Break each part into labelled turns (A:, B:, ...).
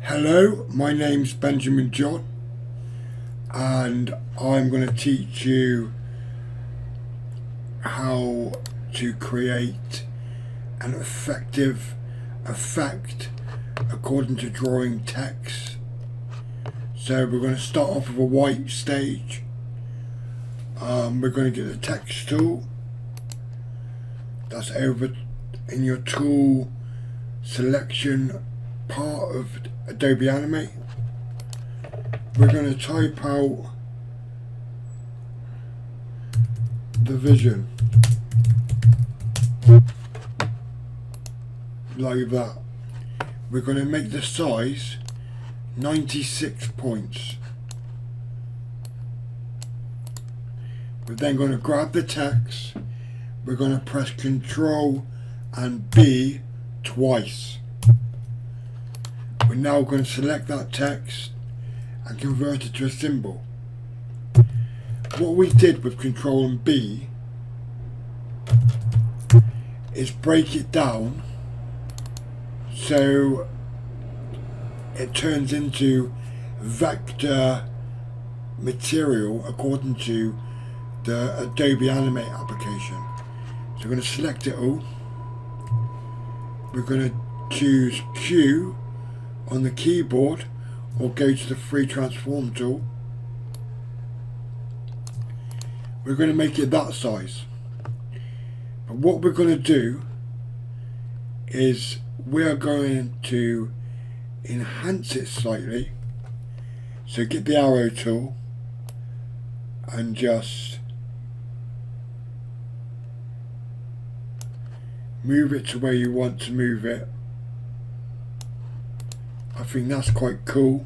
A: Hello, my name's Benjamin John, and I'm going to teach you how to create an effective effect according to drawing text. So we're going to start off with a white stage. We're going to get the text tool. That's over in your tool selection part of Adobe Animate. We're going to type out the vision like that. We're going to make the size 96 points. We're then going to grab the text. We're going to press Ctrl and B twice. We're now going to select that text and convert it to a symbol. What we did with Ctrl and B is break it down so it turns into vector material according to the Adobe Animate application. So we're going to select it all. We're going to choose Q on the keyboard or go to the free transform tool. We're going to make it that size. But what we're going to do is we're going to enhance it slightly. So get the arrow tool and just move it to where you want to move it. I think that's quite cool,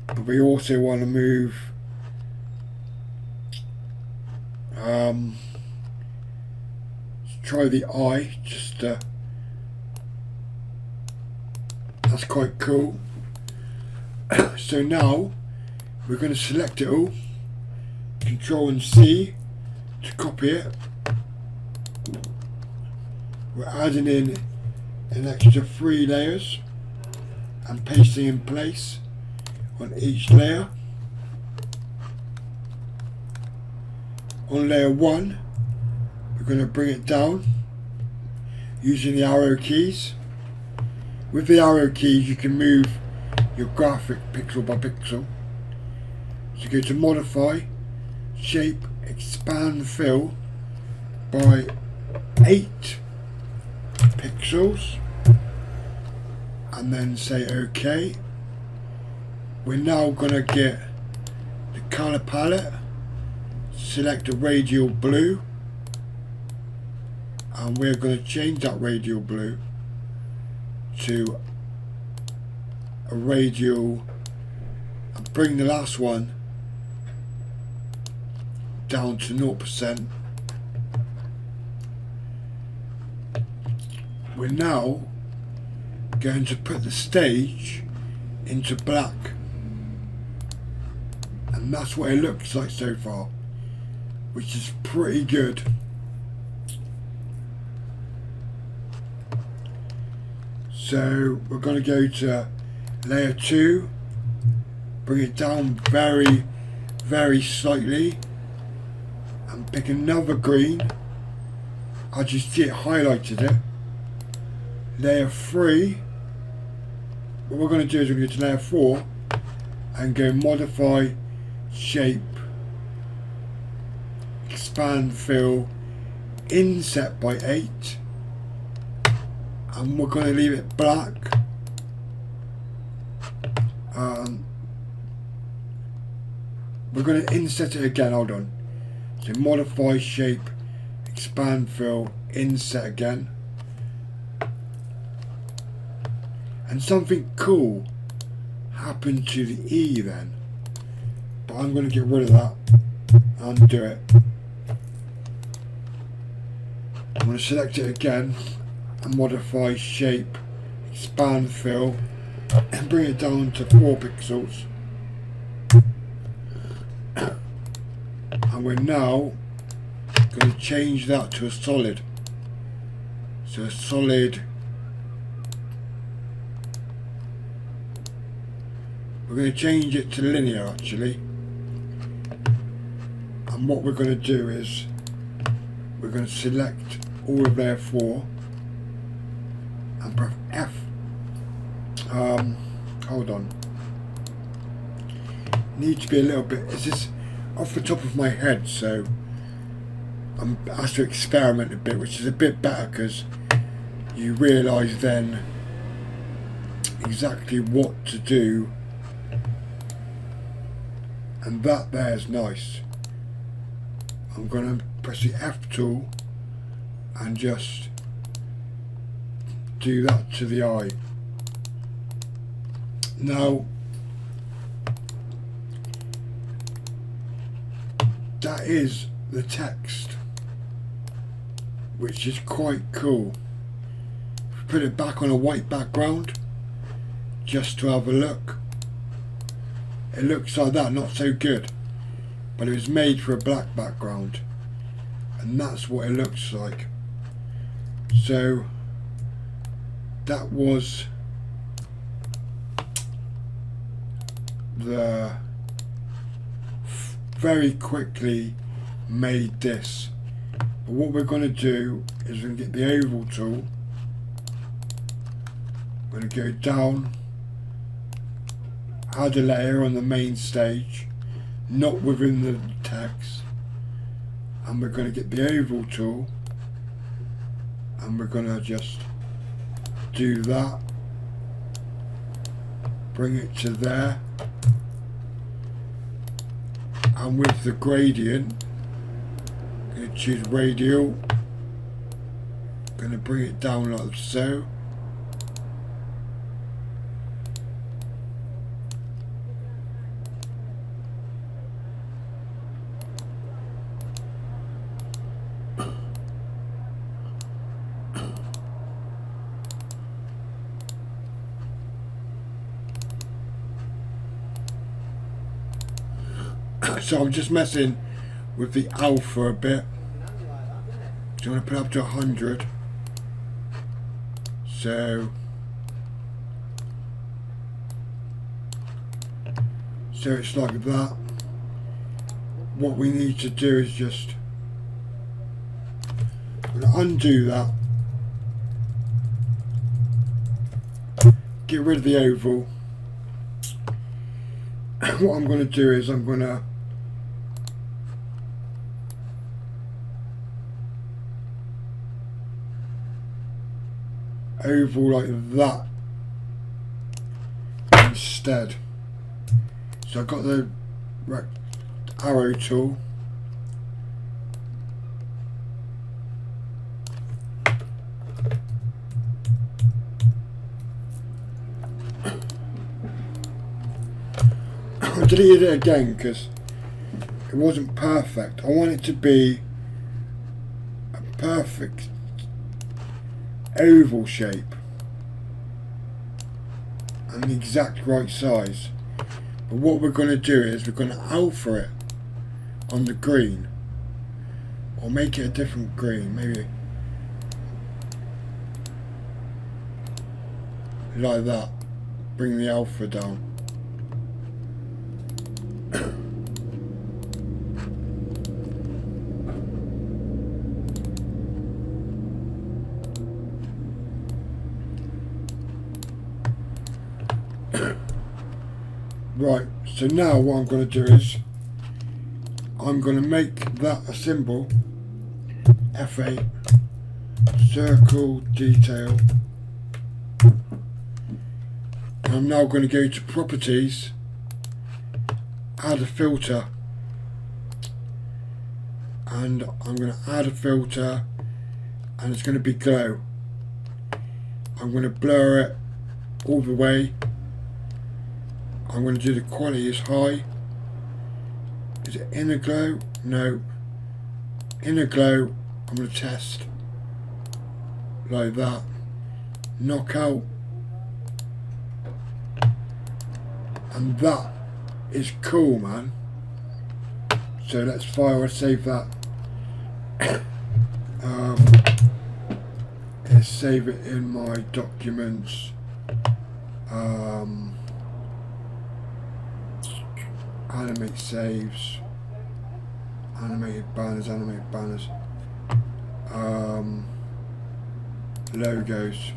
A: but we also want to move let's try the eye, that's quite cool. So now we're going to select it all, Control and C to copy it. We're adding in an extra 3 layers and pasting in place on each layer. On layer 1, we're going to bring it down using the arrow keys. With the arrow keys you can move your graphic pixel by pixel. So go to modify, shape, expand fill by 8 pixels. And then say OK. We're now going to get the color palette, select a radial blue, and we're going to change that radial blue to a radial and bring the last one down to 0%. We're now going to put the stage into black, and that's what it looks like so far, which is pretty good. So we're going to go to layer 2, bring it down very slightly, and pick another green. As you see, it highlighted it. Layer 3. What we're going to do is we're going to go to layer 4 and go modify, shape, expand fill, inset by 8, and we're going to leave it black. We're going to inset it again, hold on. So modify, shape, expand fill, inset again. And something cool happened to the E then, but I'm going to get rid of that, undo it. I'm going to select it again and modify, shape, expand fill, and bring it down to 4 pixels. And we're now going to change that to a solid. So a solid We're going to change it to linear actually. And what we're going to do is we're going to select all of layer 4 and press F. Hold on. Need to be a little bit, this is off the top of my head, so I'm asked to experiment a bit, which is a bit better because you realise then exactly what to do, and that there's nice. I'm going to press the F tool and just do that to the eye. Now that is the text, which is quite cool. Put it back on a white background just to have a look. It looks like that, not so good, but it was made for a black background and that's what it looks like. So that was the very quickly made this. But what we're going to do is we're going to get the oval tool. We're going to go down, add a layer on the main stage, not within the text, and we're going to get the oval tool and we're going to just do that, bring it to there, and with the gradient I'm going to choose radial, going to bring it down like so. So I'm just messing with the alpha a bit. So I'm going to put it up to 100. So it's like that. What we need to do is just I'm going to undo that. Get rid of the oval. What I'm going to do is I'm going to oval like that instead. So I've got the arrow tool, I deleted it again because it wasn't perfect. I want it to be a perfect oval shape and the exact right size. But what we're going to do is we're going to alpha it on the green, or make it a different green, maybe like that. Bring the alpha down. Right, so now what I'm going to do is I'm going to make that a symbol, F8, circle detail. And I'm now going to go to properties, add a filter, and I'm going to add a filter and it's going to be glow. I'm going to blur it all the way. I'm going to do the quality as high. Is it inner glow? No. Inner glow, I'm going to test like that. Knockout. And that is cool, man. So let's file and save that. Let's save it in my documents. animate saves, animated banners, logos,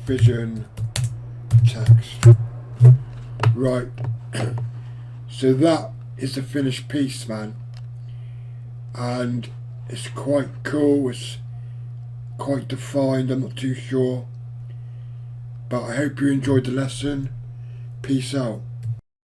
A: vision, text. Right, so that is the finished piece, man, and it's quite cool, it's quite defined, I'm not too sure, but I hope you enjoyed the lesson. Peace out.